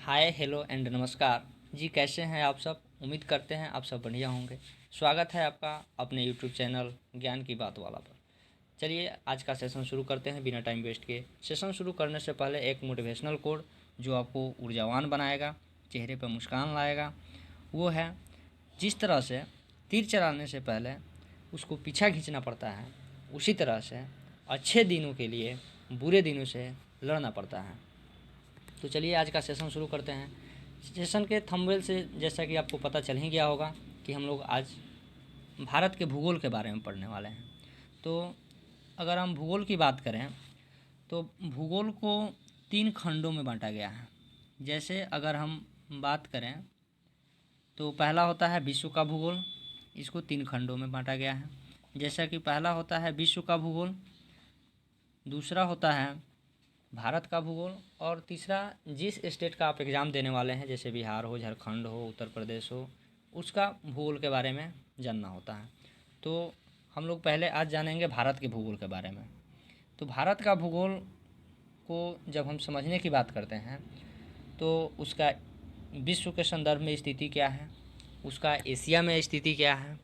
Hi hello and नमस्कार जी। कैसे हैं आप सब? उम्मीद करते हैं आप सब बढ़िया होंगे। स्वागत है आपका अपने यूट्यूब चैनल ज्ञान की बात वाला पर। चलिए आज का सेशन शुरू करते हैं बिना टाइम वेस्ट किए। सेशन शुरू करने से पहले एक मोटिवेशनल कोड जो आपको ऊर्जावान बनाएगा, चेहरे पर मुस्कान लाएगा, वो है जिस तरह से तीर चलाने से पहले उसको पीछा खींचना पड़ता है, उसी तरह से अच्छे दिनों के लिए बुरे दिनों से लड़ना पड़ता है। तो चलिए आज का सेशन शुरू करते हैं। सेशन के थंबनेल से जैसा कि आपको पता चल ही गया होगा कि हम लोग आज भारत के भूगोल के बारे में पढ़ने वाले हैं। तो अगर हम भूगोल की बात करें तो भूगोल को 3 खंडों में बांटा गया है। जैसे अगर हम बात करें तो पहला होता है विश्व का भूगोल, इसको 3 खंडों में बांटा गया है। जैसा कि पहला होता है विश्व का भूगोल, दूसरा होता है भारत का भूगोल, और तीसरा जिस स्टेट का आप एग्ज़ाम देने वाले हैं, जैसे बिहार हो, झारखंड हो, उत्तर प्रदेश हो, उसका भूगोल के बारे में जानना होता है। तो हम लोग पहले आज जानेंगे भारत के भूगोल के बारे में। तो भारत का भूगोल को जब हम समझने की बात करते हैं तो उसका विश्व के संदर्भ में स्थिति क्या है, उसका एशिया में स्थिति क्या है,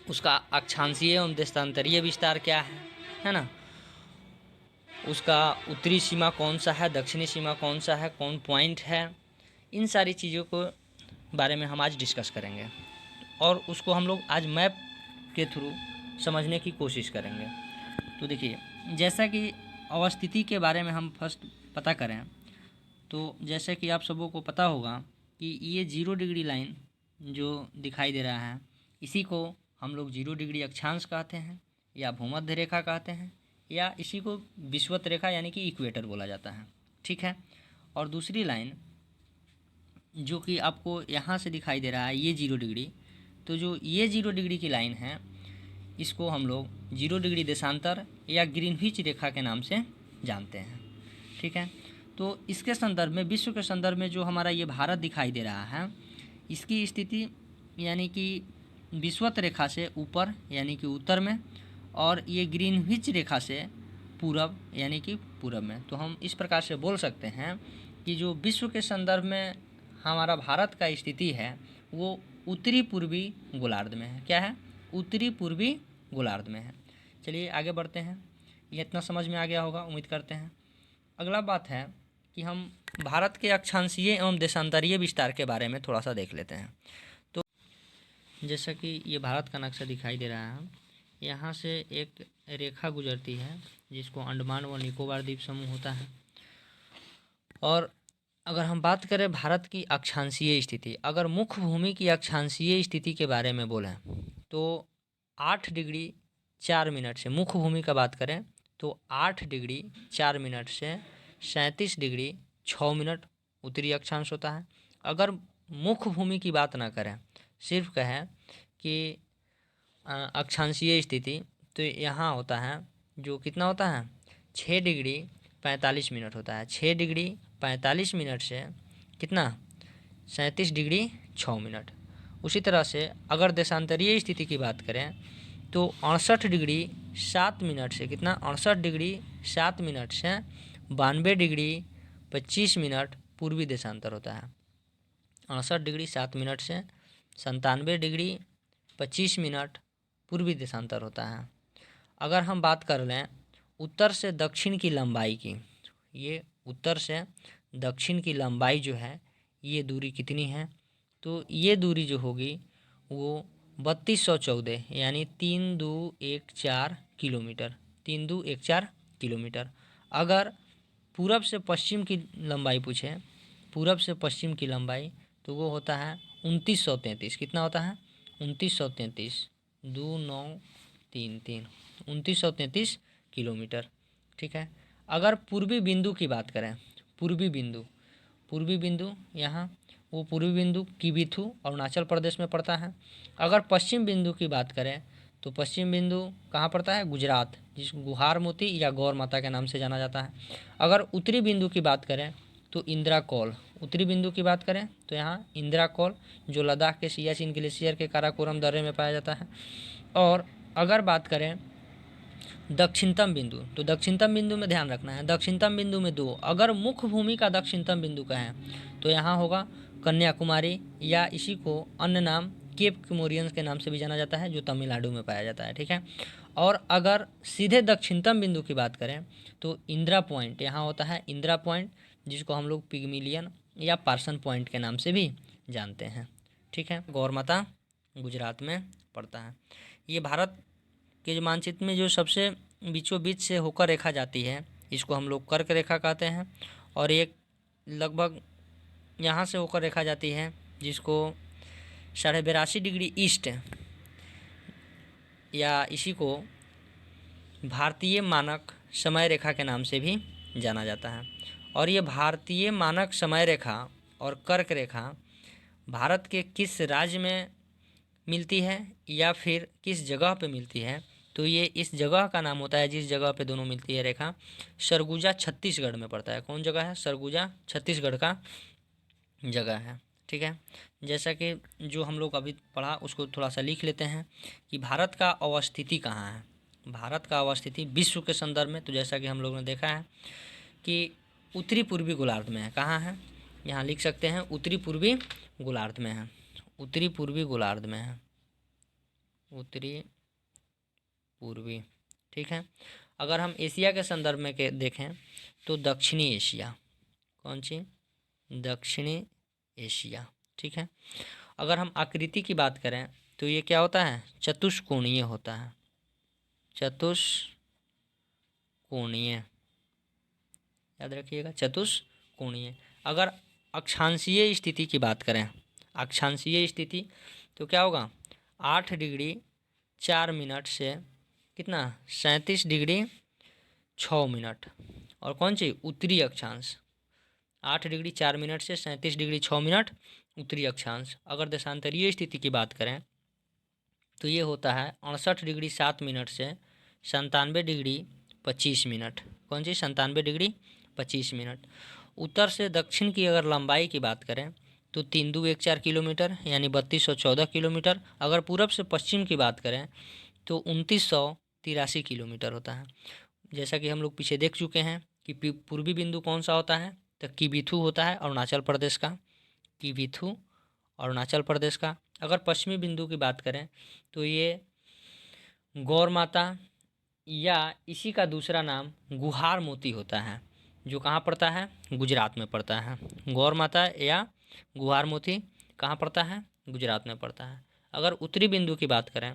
उसका अक्षांशीय एवं देशांतरीय विस्तार क्या है ना, उसका उत्तरी सीमा कौन सा है, दक्षिणी सीमा कौन सा है, कौन पॉइंट है, इन सारी चीज़ों को बारे में हम आज डिस्कस करेंगे और उसको हम लोग आज मैप के थ्रू समझने की कोशिश करेंगे। तो देखिए, जैसा कि अवस्थिति के बारे में हम फर्स्ट पता करें तो जैसे कि आप सबों को पता होगा कि ये 0 डिग्री लाइन जो दिखाई दे रहा है, इसी को हम लोग 0 डिग्री अक्षांश कहते हैं या भूमध्य रेखा कहते हैं, या इसी को विषुवत रेखा यानी कि इक्वेटर बोला जाता है। ठीक है। और दूसरी लाइन जो कि आपको यहाँ से दिखाई दे रहा है, ये 0 डिग्री, तो जो ये 0 डिग्री की लाइन है इसको हम लोग 0 डिग्री देशांतर या ग्रीनविच रेखा के नाम से जानते हैं। ठीक है। तो इसके संदर्भ में, विश्व के संदर्भ में जो हमारा ये भारत दिखाई दे रहा है, इसकी स्थिति यानी कि विषुवत रेखा से ऊपर यानी कि उत्तर में, और ये ग्रीनविच रेखा से पूरब यानी कि पूरब में। तो हम इस प्रकार से बोल सकते हैं कि जो विश्व के संदर्भ में हमारा भारत का स्थिति है वो उत्तरी पूर्वी गोलार्ध में है। क्या है? उत्तरी पूर्वी गोलार्ध में है। चलिए आगे बढ़ते हैं। ये इतना समझ में आ गया होगा, उम्मीद करते हैं। अगला बात है कि हम भारत के अक्षांशीय एवं देशांतरीय विस्तार के बारे में थोड़ा सा देख लेते हैं। तो जैसा कि ये भारत का नक्शा दिखाई दे रहा है, यहाँ से एक रेखा गुजरती है जिसको अंडमान व निकोबार द्वीप समूह होता है। और अगर हम बात करें भारत की अक्षांशीय स्थिति, अगर मुख्य भूमि की अक्षांशीय स्थिति के बारे में बोलें तो 8 डिग्री 4 मिनट से, मुख्य भूमि का बात करें तो 8 डिग्री 4 मिनट से 37 डिग्री 6 मिनट उत्तरी अक्षांश होता है। अगर मुख्य भूमि की बात ना करें, सिर्फ कहें कि अक्षांशीय स्थिति, तो यहाँ होता है जो कितना होता है, 6 डिग्री 45 मिनट होता है। 6 डिग्री 45 मिनट से कितना, 37 डिग्री 6 मिनट। उसी तरह से अगर देशांतरीय स्थिति की बात करें तो 68 डिग्री 7 मिनट से कितना, 68 डिग्री 7 मिनट से 92 डिग्री 25 मिनट पूर्वी देशांतर होता है। 68 डिग्री 7 मिनट से 97 डिग्री 25 मिनट पूर्वी देशांतर होता है। अगर हम बात कर लें उत्तर से दक्षिण की लंबाई की, ये उत्तर से दक्षिण की लंबाई जो है, ये दूरी कितनी है, तो ये दूरी जो होगी वो 3214 यानी 3214 किलोमीटर, 3214 किलोमीटर। अगर पूरब से पश्चिम की लंबाई पूछे, पूरब से पश्चिम की लंबाई, तो वो होता है 2933। कितना होता है? 2933, 2933, 2933 किलोमीटर। ठीक है। अगर पूर्वी बिंदु की बात करें, पूर्वी बिंदु यहाँ, वो पूर्वी बिंदु किबिथु अरुणाचल प्रदेश में पड़ता है। अगर पश्चिम बिंदु की बात करें तो पश्चिम बिंदु कहाँ पड़ता है? गुजरात, जिसको गुहार मोती या गौर माता के नाम से जाना जाता है। अगर उत्तरी बिंदु की बात करें तो इंदिरा कौल, उत्तरी बिंदु की बात करें तो यहाँ इंदिरा कौल जो लद्दाख के सियाचिन ग्लेशियर के काराकोरम दर्रे में पाया जाता है। और अगर बात करें दक्षिणतम बिंदु, तो दक्षिणतम बिंदु में ध्यान रखना है, दक्षिणतम बिंदु में 2, अगर मुख्य भूमि का दक्षिणतम बिंदु कहें तो यहाँ होगा कन्याकुमारी, या इसी को अन्य नाम केप कोमोरियंस के नाम से भी जाना जाता है, जो तमिलनाडु में पाया जाता है। ठीक है। और अगर सीधे दक्षिणतम बिंदु की बात करें तो इंदिरा पॉइंट यहाँ होता है, इंदिरा पॉइंट, जिसको हम लोग पिगमिलियन या पार्सन पॉइंट के नाम से भी जानते हैं। ठीक है। गौरमाता गुजरात में पड़ता है। ये भारत के जो मानचित्र में जो सबसे बीचों बीच से होकर रेखा जाती है, इसको हम लोग कर्क रेखा कहते हैं। और एक लगभग यहाँ से होकर रेखा जाती है, जिसको 82.5 डिग्री ईस्ट, या इसी को भारतीय मानक समय रेखा के नाम से भी जाना जाता है। और ये भारतीय मानक समय रेखा और कर्क रेखा भारत के किस राज्य में मिलती है या फिर किस जगह पे मिलती है, तो ये इस जगह का नाम होता है, जिस जगह पे दोनों मिलती है रेखा, सरगुजा छत्तीसगढ़ में पड़ता है। कौन जगह है? सरगुजा छत्तीसगढ़ का जगह है। ठीक है। जैसा कि जो हम लोग अभी पढ़ा उसको थोड़ा सा लिख लेते हैं कि भारत का अवस्थिति कहाँ है। भारत का अवस्थिति विश्व के संदर्भ में, तो जैसा कि हम लोगों ने देखा है कि उत्तरी पूर्वी गोलार्ध में है। कहाँ है? यहाँ लिख सकते हैं उत्तरी पूर्वी गोलार्ध में है, उत्तरी पूर्वी गोलार्ध में है, उत्तरी पूर्वी। ठीक है। अगर हम एशिया के संदर्भ में के देखें तो दक्षिणी एशिया। कौन सी? दक्षिणी एशिया। ठीक है। अगर हम आकृति की बात करें तो ये क्या होता है? चतुष्कोणीय होता है, चतुष्कोणीय, याद रखिएगा, चतुष्कोणीय। अगर अक्षांशीय स्थिति की बात करें, अक्षांशीय स्थिति, तो क्या होगा? 8 डिग्री 4 मिनट से कितना? 37 डिग्री 6 मिनट। और कौन सी? उत्तरी अक्षांश, 8 डिग्री 4 मिनट से 37 डिग्री 6 मिनट उत्तरी अक्षांश। अगर देशांतरीय स्थिति की बात करें तो ये होता है 68 डिग्री 7 मिनट से 97 डिग्री 25 मिनट। कौन सी? 97 डिग्री 25 मिनट। उत्तर से दक्षिण की अगर लंबाई की बात करें तो 3214 किलोमीटर, यानी 3214 किलोमीटर। अगर पूरब से पश्चिम की बात करें तो 2983 किलोमीटर होता है। जैसा कि हम लोग पीछे देख चुके हैं कि पूर्वी बिंदु कौन सा होता है, तो किबिथु होता है, अरुणाचल प्रदेश का, किबिथु अरुणाचल प्रदेश का। अगर पश्चिमी बिंदु की बात करें तो ये गौरमाता या इसी का दूसरा नाम गुहार मोती होता है, जो कहाँ पड़ता है? गुजरात में पड़ता है। गौरमाता या गुहार मोती कहाँ पड़ता है? गुजरात में पड़ता है। अगर उत्तरी बिंदु की बात करें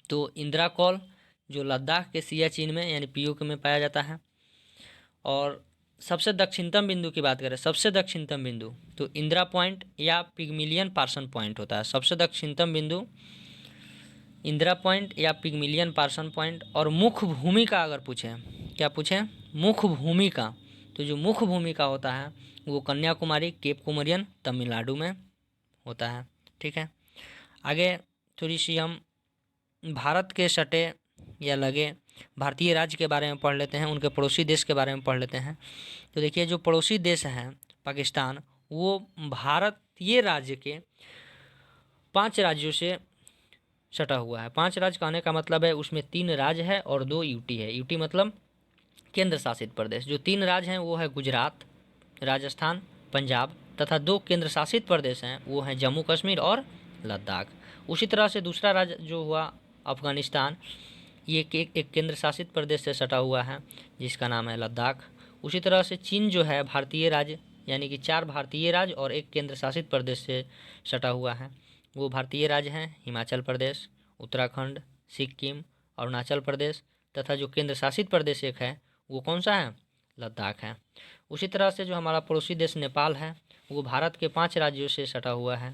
तो इंदिरा कौल, जो लद्दाख के सियाचिन में यानी पीओके में पाया जाता है। और सबसे दक्षिणतम बिंदु की बात करें, सबसे दक्षिणतम बिंदु, तो इंदिरा पॉइंट या पिगमिलियन पार्सन पॉइंट होता है। सबसे दक्षिणतम बिंदु इंदिरा पॉइंट या पिगमिलियन पार्सन पॉइंट। और मुख्य भूमि का अगर पूछें, क्या पूछें? मुख्य भूमि का, तो जो मुख्य भूमि का होता है वो कन्याकुमारी, केप कोमोरियन, तमिलनाडु में होता है। ठीक है। आगे थोड़ी सी हम भारत के सटे या लगे भारतीय राज्य के बारे में पढ़ लेते हैं, उनके पड़ोसी देश के बारे में पढ़ लेते हैं। तो देखिए, जो पड़ोसी देश हैं पाकिस्तान, वो भारतीय राज्य के 5 राज्यों से सटा हुआ है। 5 राज्य कहने का मतलब है उसमें 3 राज्य है और 2 यूटी है। यूटी मतलब केंद्र शासित प्रदेश। जो 3 राज्य हैं वो है गुजरात, राजस्थान, पंजाब, तथा 2 केंद्र शासित प्रदेश हैं वो हैं जम्मू कश्मीर और लद्दाख। उसी तरह से दूसरा राज्य जो हुआ अफगानिस्तान, ये एक केंद्र शासित प्रदेश से सटा हुआ है जिसका नाम है लद्दाख। उसी तरह से चीन जो है भारतीय राज्य, यानी कि 4 भारतीय राज्य और 1 केंद्र शासित प्रदेश से सटा हुआ है। वो भारतीय राज्य हैं हिमाचल प्रदेश, उत्तराखंड, सिक्किम, अरुणाचल प्रदेश, तथा जो केंद्र शासित प्रदेश एक है वो कौन सा है? लद्दाख है। उसी तरह से जो हमारा पड़ोसी देश नेपाल है, वो भारत के 5 राज्यों से सटा हुआ है।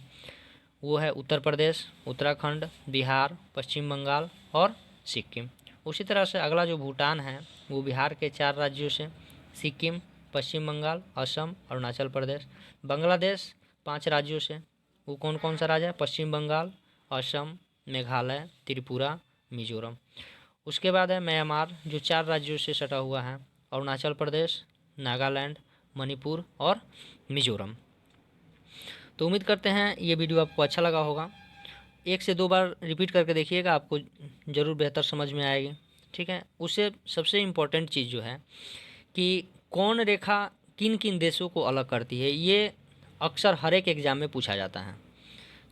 वो है उत्तर प्रदेश, उत्तराखंड, बिहार, पश्चिम बंगाल और सिक्किम। उसी तरह से अगला जो भूटान है वो बिहार के 4 राज्यों से, सिक्किम, पश्चिम बंगाल, असम, अरुणाचल प्रदेश। बांग्लादेश 5 राज्यों से, वो कौन कौन सा राज्य है? पश्चिम बंगाल, असम, मेघालय, त्रिपुरा, मिजोरम। उसके बाद है म्यांमार, जो 4 राज्यों से सटा हुआ है, अरुणाचल प्रदेश, नागालैंड, मणिपुर और मिजोरम। तो उम्मीद करते हैं ये वीडियो आपको अच्छा लगा होगा। 1 से 2 बार रिपीट करके देखिएगा, आपको ज़रूर बेहतर समझ में आएगी। ठीक है। उससे सबसे इम्पोर्टेंट चीज़ जो है कि कौन रेखा किन किन देशों को अलग करती है, ये अक्सर हर एक एग्ज़ाम में पूछा जाता है।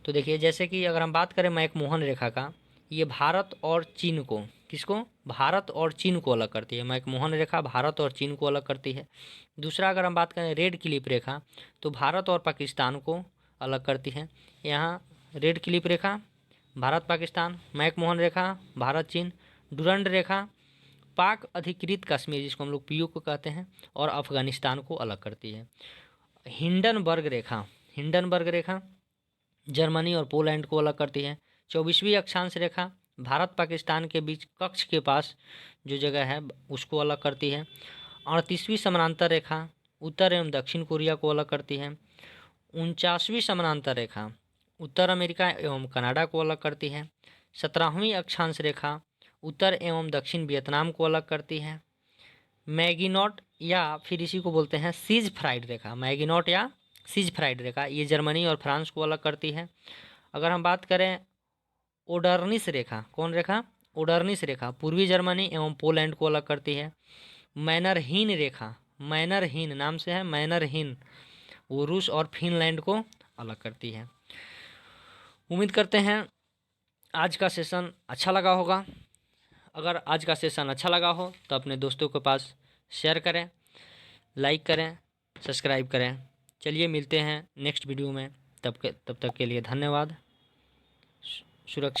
तो देखिए, जैसे कि अगर हम बात करें मैकमोहन रेखा का, ये भारत और चीन को, किसको, भारत और चीन को अलग करती है। मैकमोहन रेखा भारत और चीन को अलग करती है। दूसरा अगर हम बात करें रेड क्लिप रेखा, तो भारत और पाकिस्तान को अलग करती है। यहाँ रेड क्लिप रेखा भारत पाकिस्तान, मैकमोहन रेखा भारत चीन, डुरंड रेखा पाक अधिकृत कश्मीर, जिसको हम लोग पीओ को कहते हैं, और अफगानिस्तान को अलग करती है। हिंडनबर्ग रेखा जर्मनी और पोलैंड को अलग करती है। 24वीं अक्षांश रेखा भारत पाकिस्तान के बीच कक्ष के पास जो जगह है उसको अलग करती है। 38वीं समानांतर रेखा उत्तर एवं दक्षिण कोरिया को अलग करती है। 49वीं समानांतर रेखा उत्तर अमेरिका एवं कनाडा को अलग करती है। 17वीं अक्षांश रेखा उत्तर एवं दक्षिण वियतनाम को अलग करती है। मैगिनॉट या फिर इसी को बोलते हैं सीज फ्राइड रेखा, मैगिनॉट या सीज फ्राइड रेखा, ये जर्मनी और फ्रांस को अलग करती है। अगर हम बात करें ओडर्निस रेखा, कौन रेखा, ओडर्निस रेखा पूर्वी जर्मनी एवं पोलैंड को अलग करती है। मैनरहीन रेखा, मैनरहीन नाम से है, मैनरहीन, वो रूस और फिनलैंड को अलग करती है। उम्मीद करते हैं आज का सेशन अच्छा लगा होगा। अगर आज का सेशन अच्छा लगा हो तो अपने दोस्तों के पास शेयर करें, लाइक करें, सब्सक्राइब करें। चलिए मिलते हैं नेक्स्ट वीडियो में, तब तक के लिए धन्यवाद। सुरक्षा।